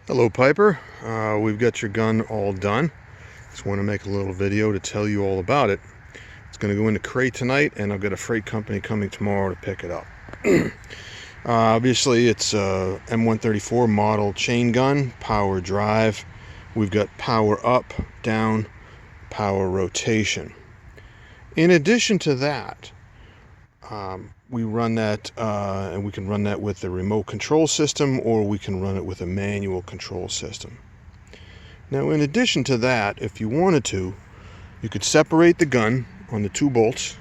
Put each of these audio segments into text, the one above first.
Hello Piper, we've got your gun all done. Just want to make a little video to tell you all about it. It's going to go into crate tonight and I've got a freight company coming tomorrow to pick it up. Obviously it's a M134 model chain gun, power drive. We've got power up, down, power rotation. In addition to that, we run that and we can run that with the remote control system, or we can run it with a manual control system. Now in addition to that, if you wanted to, you could separate the gun on the two bolts,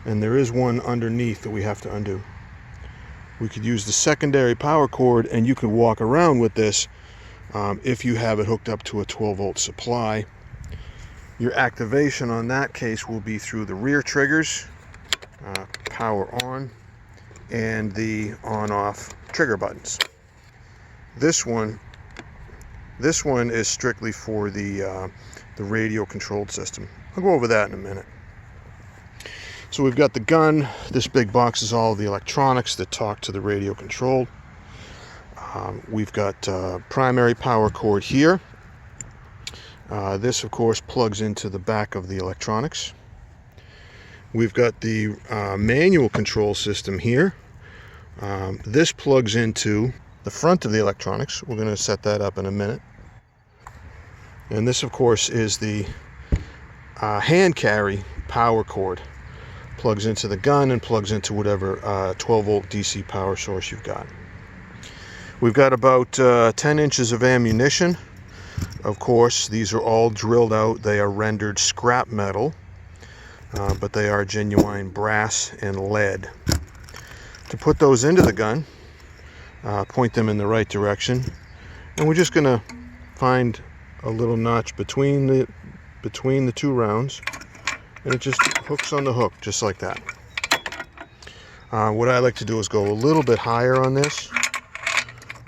and there is one underneath that we have to undo. We could use the secondary power cord and you could walk around with this if you have it hooked up to a 12-volt supply. Your activation on that case will be through the rear triggers, power on, and the on-off trigger buttons. This one is strictly for the radio controlled system. I'll go over that in a minute. So we've got the gun. This big box is all the electronics that talk to the radio control. We've got primary power cord here. This of course plugs into the back of the electronics. We've got the manual control system here. This plugs into the front of the electronics. We're going to set that up in a minute. And this of course is the hand carry power cord. Plugs into the gun and plugs into whatever 12-volt DC power source you've got. We've got about 10 inches of ammunition. Of course, these are all drilled out. They are rendered scrap metal. But they are genuine brass and lead. To put those into the gun, point them in the right direction, and we're just going to find a little notch between the two rounds, and it just hooks on the hook just like that. What I like to do is go a little bit higher on this.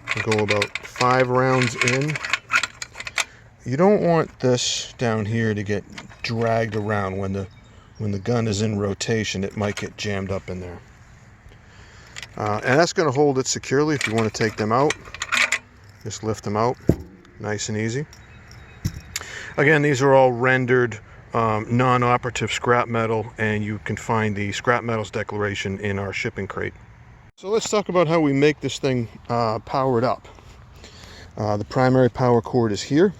I'll go about 5 rounds in. You don't want this down here to get dragged around. When the gun is in rotation, it might get jammed up in there. And that's going to hold it securely. If you want to take them out, just lift them out, nice and easy. Again, these are all rendered non-operative scrap metal, and you can find the scrap metals declaration in our shipping crate. So let's talk about how we make this thing powered up. The primary power cord is here.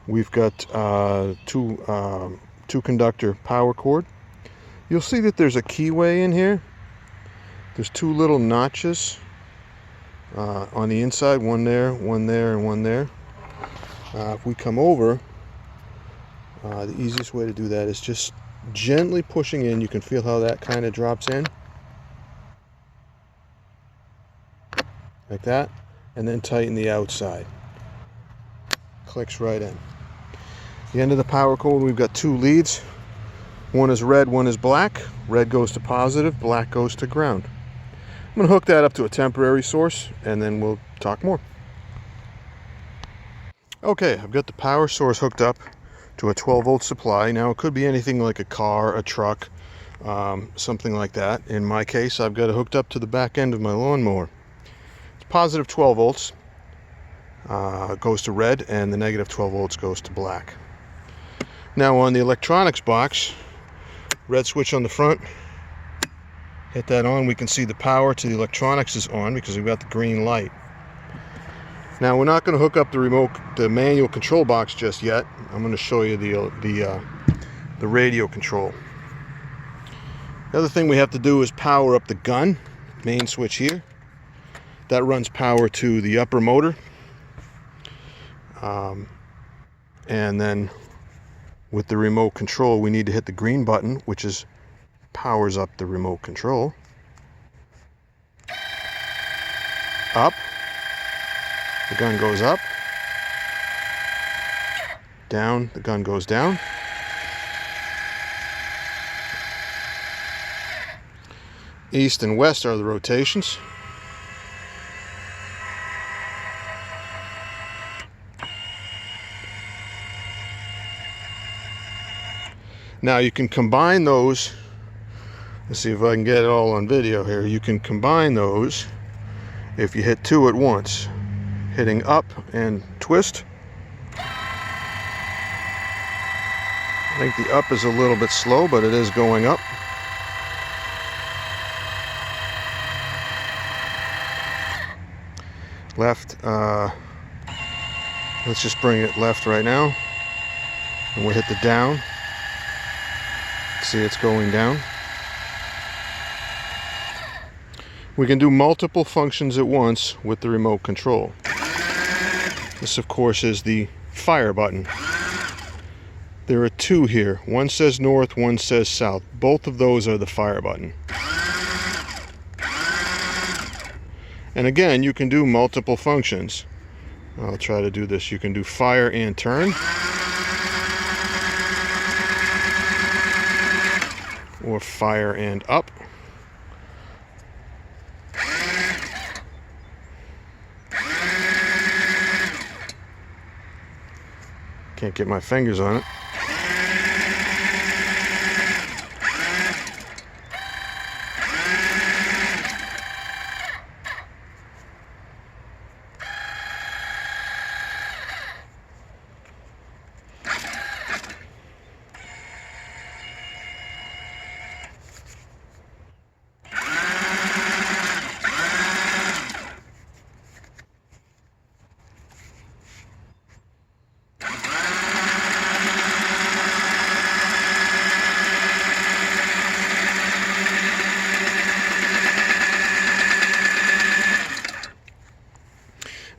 We've got two conductor power cord. You'll see that there's a keyway in here. There's 2 little notches on the inside, one there, and one there. If we come over, the easiest way to do that is just gently pushing in. You can feel how that kind of drops in like that, and then tighten the outside. Clicks right in. The end of the power cord, we've got 2 leads. One is red, one is black. Red goes to positive, black goes to ground. I'm going to hook that up to a temporary source, and then we'll talk more. Okay, I've got the power source hooked up to a 12-volt supply. Now it could be anything like a car, a truck, something like that. In my case, I've got it hooked up to the back end of my lawnmower. It's positive 12 volts. Goes to red, and the negative 12 volts goes to black. Now on the electronics box, red switch on the front, hit that on, we can see the power to the electronics is on because we've got the green light. Now we're not going to hook up the manual control box just yet. I'm going to show you the radio control. The other thing we have to do is power up the gun, main switch here. That runs power to the upper motor. And then with the remote control, we need to hit the green button, which powers up the remote control. Up. The gun goes up. Down. The gun goes down. East and west are the rotations. Now you can combine those. Let's see if I can get it all on video here. You can combine those if you hit 2 at once. hitting up and twist. I think the up is a little bit slow, but it is going up. Left, let's just bring it left right now. And we'll hit the down. See, it's going down. We can do multiple functions at once with the remote control. This, of course, is the fire button. There are two here. One says north, one says south. Both of those are the fire button. And again, you can do multiple functions. I'll try to do this. You can do fire and turn. Or fire and up. Can't get my fingers on it.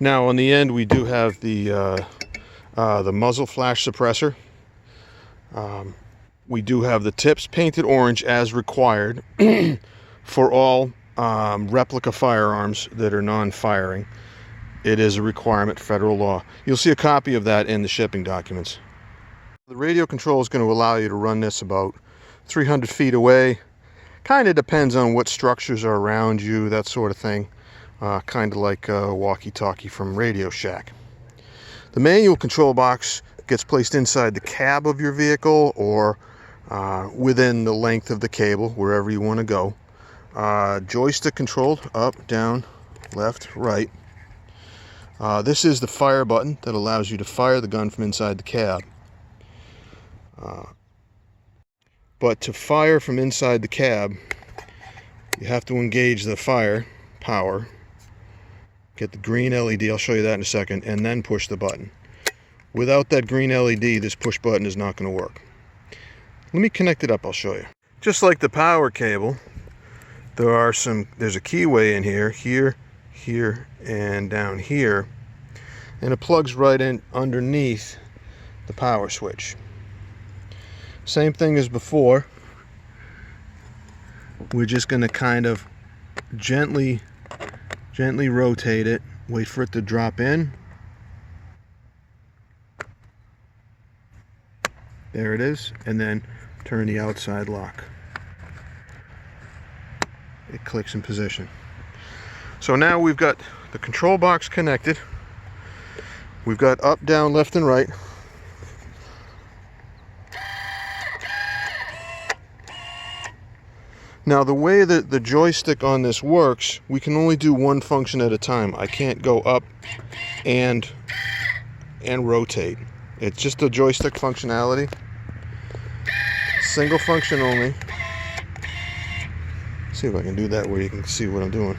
Now on the end we do have the muzzle flash suppressor. We do have the tips painted orange as required for all replica firearms that are non-firing. It is a requirement, federal law. You'll see a copy of that in the shipping documents. The radio control is going to allow you to run this about 300 feet away. Kind of depends on what structures are around you, that sort of thing. Kind of like a walkie-talkie from Radio Shack. The manual control box gets placed inside the cab of your vehicle or within the length of the cable, wherever you want to go. Joystick controlled, up, down, left, right. This is the fire button that allows you to fire the gun from inside the cab. But to fire from inside the cab, you have to engage the fire power. Get the green LED, I'll show you that in a second, and then push the button. Without that green LED, this push button is not going to work. Let me connect it up, I'll show you. Just like the power cable, there's a keyway in here, here, and down here, and it plugs right in underneath the power switch. Same thing as before. We're just going to kind of gently rotate it, wait for it to drop in. There it is, and then turn the outside lock. It clicks in position. So now we've got the control box connected. We've got up, down, left, and right. Now the way that the joystick on this works, we can only do one function at a time. I can't go up and rotate. It's just a joystick functionality. Single function only. See if I can do that where you can see what I'm doing.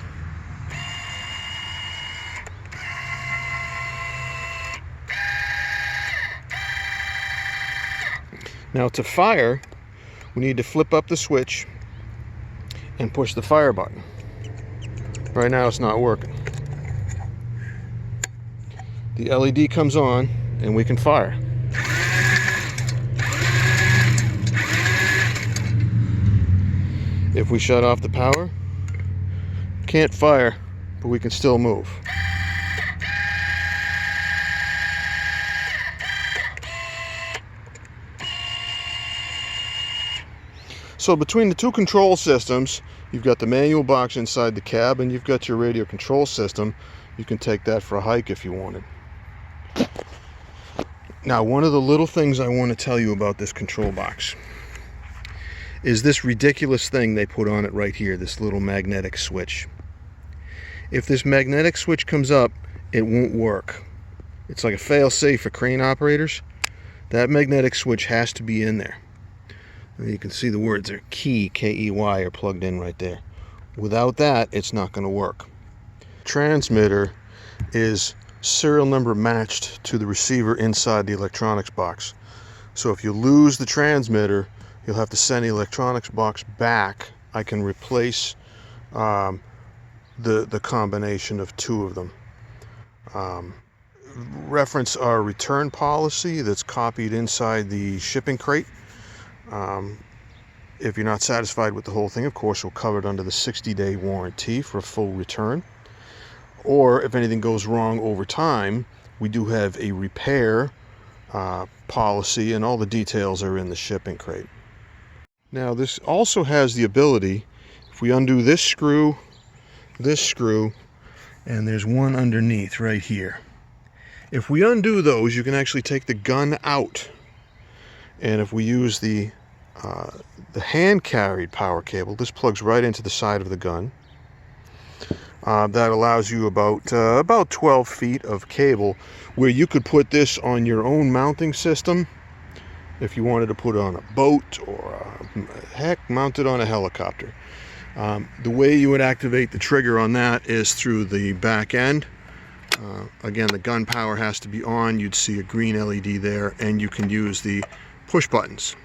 Now to fire, we need to flip up the switch and push the fire button. Right now it's not working. The LED comes on and we can fire. If we shut off the power, can't fire, but we can still move. So between the two control systems, you've got the manual box inside the cab and you've got your radio control system. You can take that for a hike if you wanted. Now, one of the little things I want to tell you about this control box is this ridiculous thing they put on it right here, this little magnetic switch. If this magnetic switch comes up, it won't work. It's like a fail-safe for crane operators. That magnetic switch has to be in there. And you can see the words are key, K-E-Y, are plugged in right there. Without that, it's not going to work. Transmitter is serial number matched to the receiver inside the electronics box. So if you lose the transmitter, you'll have to send the electronics box back. I can replace the combination of two of them. Reference our return policy that's copied inside the shipping crate. If you're not satisfied with the whole thing, of course, we'll cover it under the 60-day warranty for a full return. Or if anything goes wrong over time, we do have a repair policy, and all the details are in the shipping crate. Now, this also has the ability, if we undo this screw, and there's one underneath right here. If we undo those, you can actually take the gun out. And if we use the hand-carried power cable, this plugs right into the side of the gun. That allows you about 12 feet of cable, where you could put this on your own mounting system if you wanted to put it on a boat, or heck, mount it on a helicopter. The way you would activate the trigger on that is through the back end. Again, the gun power has to be on. You'd see a green LED there, and you can use the push buttons.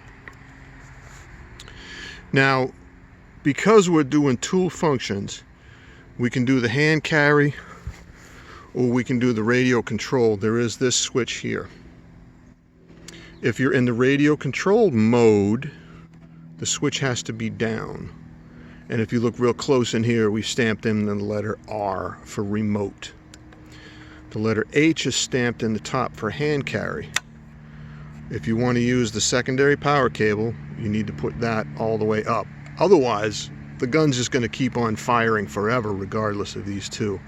Now, because we're doing tool functions, we can do the hand carry, or we can do the radio control. There is this switch here. If you're in the radio control mode, the switch has to be down. And if you look real close in here, we stamped in the letter R for remote. The letter H is stamped in the top for hand carry. If you want to use the secondary power cable, you need to put that all the way up. Otherwise, the gun's just going to keep on firing forever regardless of these two.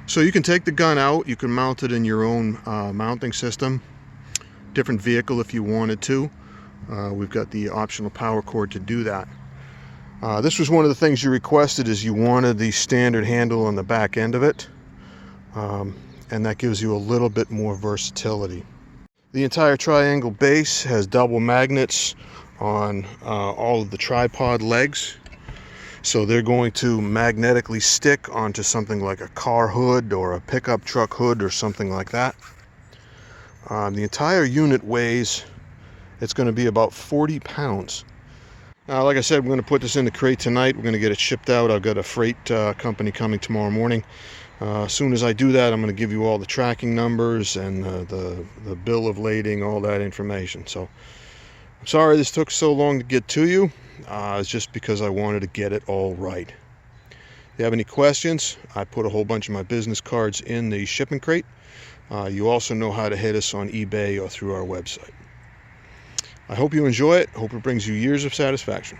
So you can take the gun out, you can mount it in your own mounting system, different vehicle if you wanted to. We've got the optional power cord to do that. This was one of the things you requested, is you wanted the standard handle on the back end of it, and that gives you a little bit more versatility. The entire triangle base has double magnets on all of the tripod legs, so they're going to magnetically stick onto something like a car hood or a pickup truck hood or something like that. The entire unit weighs, it's going to be about 40 pounds. Now, like I said, we're going to put this in the crate tonight. We're going to get it shipped out. I've got a freight company coming tomorrow morning. As soon as I do that, I'm going to give you all the tracking numbers and the bill of lading, all that information. So I'm sorry this took so long to get to you. It's just because I wanted to get it all right. If you have any questions, I put a whole bunch of my business cards in the shipping crate. You also know how to hit us on eBay or through our website. I hope you enjoy it. Hope it brings you years of satisfaction.